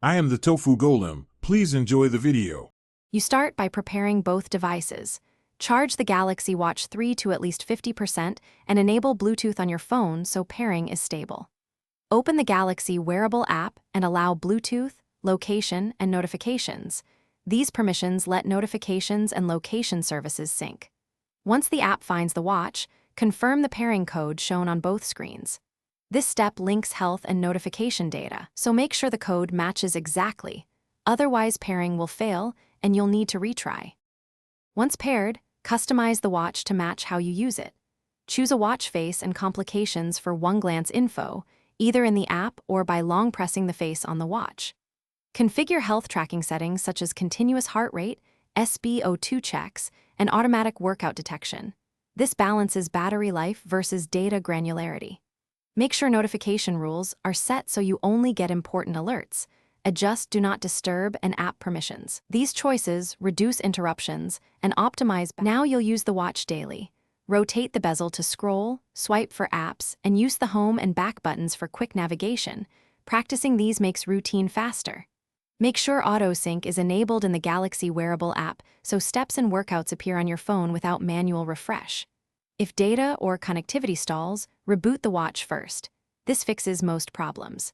I am the Tofu Golem. Please enjoy the video. You start by preparing both devices. Charge the Galaxy Watch 3 to at least 50% and enable Bluetooth on your phone so pairing is stable. Open the Galaxy Wearable app and allow Bluetooth, location, and notifications. These permissions let notifications and location services sync. Once the app finds the watch, confirm the pairing code shown on both screens. This step links health and notification data, so make sure the code matches exactly. Otherwise, pairing will fail and you'll need to retry. Once paired, customize the watch to match how you use it. Choose a watch face and complications for one-glance info, either in the app or by long pressing the face on the watch. Configure health tracking settings such as continuous heart rate, SpO2 checks, and automatic workout detection. This balances battery life versus data granularity. Make sure notification rules are set so you only get important alerts. Adjust Do Not Disturb and app permissions. These choices reduce interruptions and optimize. Now you'll use the watch daily. Rotate the bezel to scroll, swipe for apps, and use the home and back buttons for quick navigation. Practicing these makes routine faster. Make sure auto-sync is enabled in the Galaxy Wearable app so steps and workouts appear on your phone without manual refresh. If data or connectivity stalls, reboot the watch first. This fixes most problems.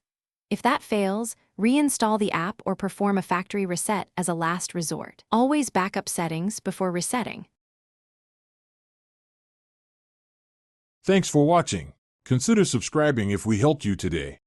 If that fails, reinstall the app or perform a factory reset as a last resort. Always back up settings before resetting. Thanks for watching. Consider subscribing if we helped you today.